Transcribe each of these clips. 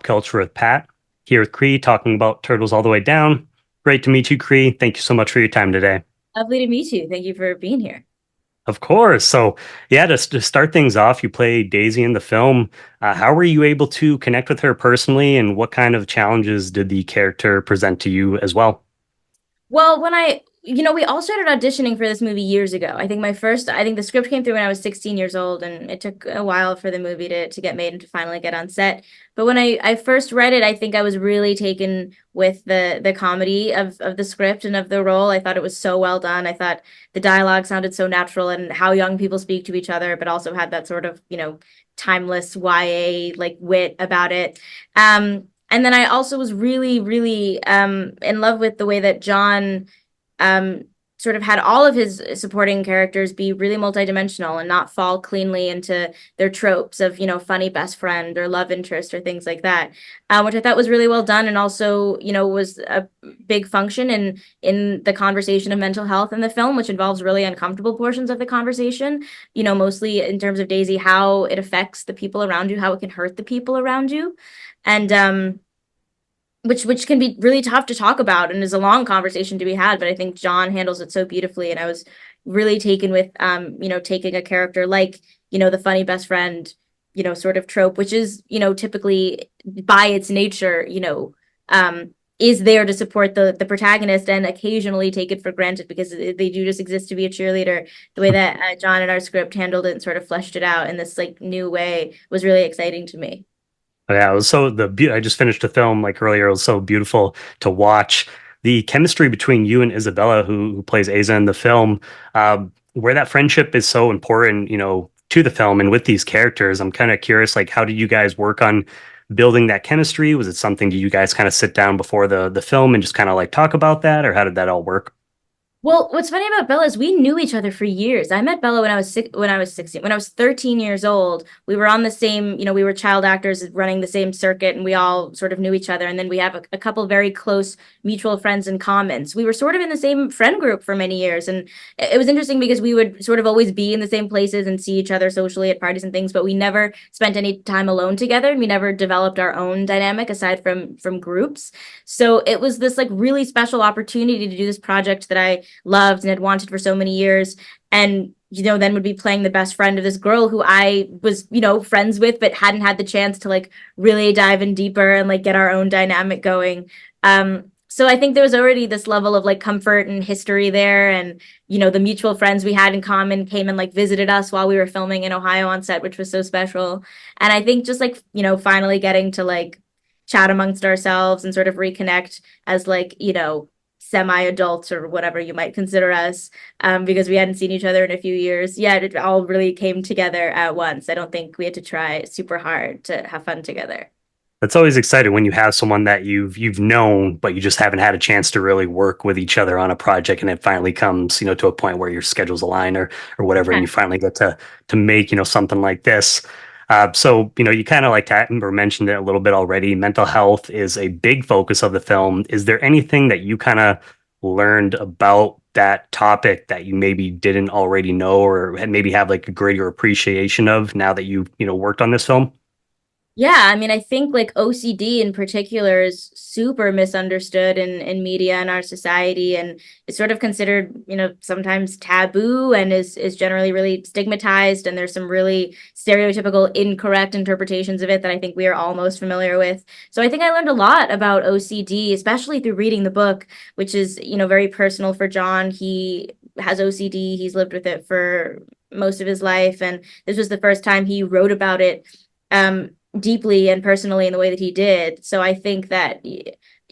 Culture with Pat, here with Cree, talking about Turtles All the Way Down. Great to meet you, Cree. Thank you so much for your time today. Lovely to meet you. Thank you for being here. Of course. So, yeah, to start things off, you play Daisy in the film. How were you able to connect with her personally, and what kind of challenges did the character present to you as well? Well, we all started auditioning for this movie years ago. I think the script came through when I was 16 years old, and it took a while for the movie to get made and to finally get on set. But when I first read it, I think I was really taken with the comedy of the script and of the role. I thought it was so well done. I thought the dialogue sounded so natural and how young people speak to each other, but also had that sort of, timeless YA like wit about it. And then I also was really, really in love with the way that John um, sort of had all of his supporting characters be really multidimensional and not fall cleanly into their tropes of, funny best friend or love interest or things like that, which I thought was really well done and also, was a big function in the conversation of mental health in the film, which involves really uncomfortable portions of the conversation, mostly in terms of Daisy, how it affects the people around you, how it can hurt the people around you. And which can be really tough to talk about and is a long conversation to be had, but I think John handles it so beautifully, and I was really taken with taking a character like, the funny best friend, sort of trope, which is, typically by its nature, is there to support the protagonist and occasionally take it for granted because they do just exist to be a cheerleader. The way that John in our script handled it and sort of fleshed it out in this like new way was really exciting to me. Yeah, it was I just finished the film like earlier. It was so beautiful to watch the chemistry between you and Isabella, who plays Aza in the film, where that friendship is so important, to the film and with these characters. I'm kind of curious, like, how did you guys work on building that chemistry? Was it something, did you guys kind of sit down before the film and just kind of like talk about that, or how did that all work? Well, what's funny about Bella is we knew each other for years. I met Bella when I was 16. When I was 13 years old, we were on the same, we were child actors running the same circuit and we all sort of knew each other. And then we have a couple very close mutual friends in common. So we were sort of in the same friend group for many years. And it was interesting because we would sort of always be in the same places and see each other socially at parties and things, but we never spent any time alone together and we never developed our own dynamic aside from groups. So it was this like really special opportunity to do this project that I loved and had wanted for so many years. And, then would be playing the best friend of this girl who I was, friends with, but hadn't had the chance to like really dive in deeper and like get our own dynamic going. So I think there was already this level of like comfort and history there. And, the mutual friends we had in common came and like visited us while we were filming in Ohio on set, which was so special. And I think just like, finally getting to like chat amongst ourselves and sort of reconnect as like, semi-adults or whatever you might consider us, because we hadn't seen each other in a few years. Yeah, it all really came together at once. I don't think we had to try super hard to have fun together. It's always exciting when you have someone that you've known, but you just haven't had a chance to really work with each other on a project, and it finally comes, to a point where your schedules align or whatever, and Yeah. you finally get to make, something like this. So, you kind of like that or mentioned it a little bit already. Mental health is a big focus of the film. Is there anything that you kind of learned about that topic that you maybe didn't already know or had maybe have like a greater appreciation of now that you worked on this film? Yeah, I mean, I think like OCD in particular is super misunderstood in media and our society, and it's sort of considered, sometimes taboo and is generally really stigmatized. And there's some really stereotypical incorrect interpretations of it that I think we are all most familiar with. So I think I learned a lot about OCD, especially through reading the book, which is, very personal for John. He has OCD, he's lived with it for most of his life, and this was the first time he wrote about it. Deeply and personally in the way that he did. So I think that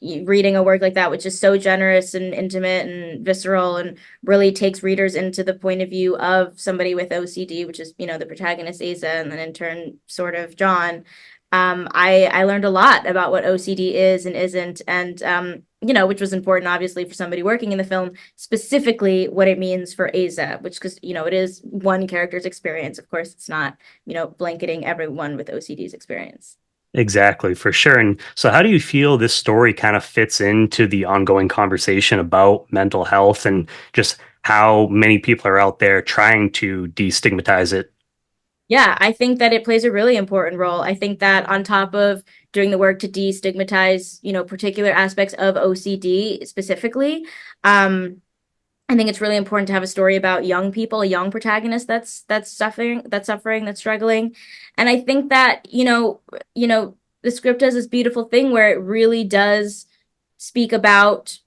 reading a work like that, which is so generous and intimate and visceral and really takes readers into the point of view of somebody with OCD, which is, the protagonist Asa, and then in turn, sort of John. I learned a lot about what OCD is and isn't, and which was important, obviously, for somebody working in the film, specifically what it means for Asa, which because it is one character's experience. Of course, it's not blanketing everyone with OCD's experience. Exactly, for sure. And so, how do you feel this story kind of fits into the ongoing conversation about mental health and just how many people are out there trying to destigmatize it? Yeah, I think that it plays a really important role. I think that on top of doing the work to destigmatize, particular aspects of OCD specifically, I think it's really important to have a story about young people, a young protagonist that's struggling. And I think that, the script does this beautiful thing where it really does speak about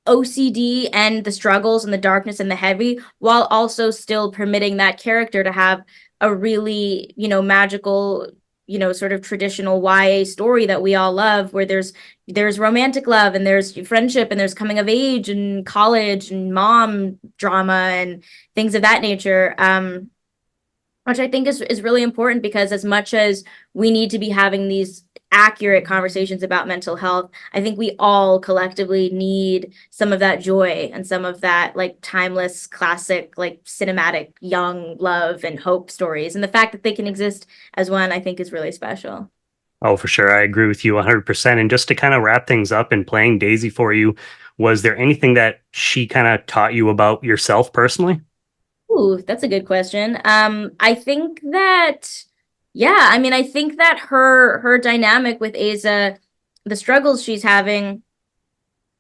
OCD and the struggles and the darkness and the heavy, while also still permitting that character to have a really, magical, sort of traditional YA story that we all love, where there's romantic love and there's friendship and there's coming of age and college and mom drama and things of that nature. Which I think is really important because as much as we need to be having these accurate conversations about mental health, I think we all collectively need some of that joy and some of that like timeless classic like cinematic young love and hope stories. And the fact that they can exist as one, I think is really special. Oh, for sure. I agree with you 100%. And just to kind of wrap things up in playing Daisy for you, was there anything that she kind of taught you about yourself personally? Ooh, that's a good question. I think that, yeah, I mean, I think that her dynamic with Aza, the struggles she's having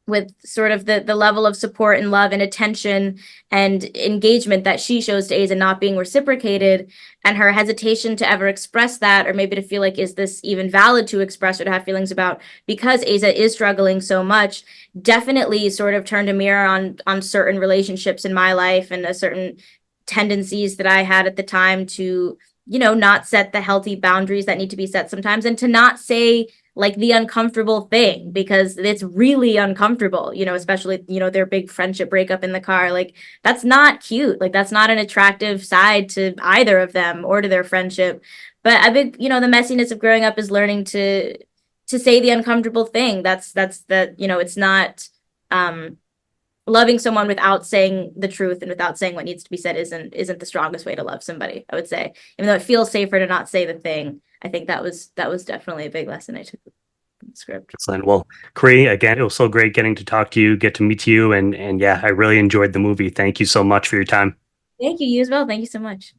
with sort of the level of support and love and attention and engagement that she shows to Aza not being reciprocated, and her hesitation to ever express that, or maybe to feel like, is this even valid to express or to have feelings about because Aza is struggling so much, definitely sort of turned a mirror on certain relationships in my life and a certain tendencies that I had at the time to, not set the healthy boundaries that need to be set sometimes, and to not say like the uncomfortable thing because it's really uncomfortable, especially, their big friendship breakup in the car. Like, that's not cute. Like, that's not an attractive side to either of them or to their friendship. But I think, the messiness of growing up is learning to say the uncomfortable thing. That's that, it's not um loving someone without saying the truth and without saying what needs to be said isn't the strongest way to love somebody, I would say. Even though it feels safer to not say the thing, I think that was definitely a big lesson I took from the script. Excellent. Well, Cree, again, it was so great getting to talk to you, get to meet you, and yeah, I really enjoyed the movie. Thank you so much for your time. Thank you, you as well. Thank you so much.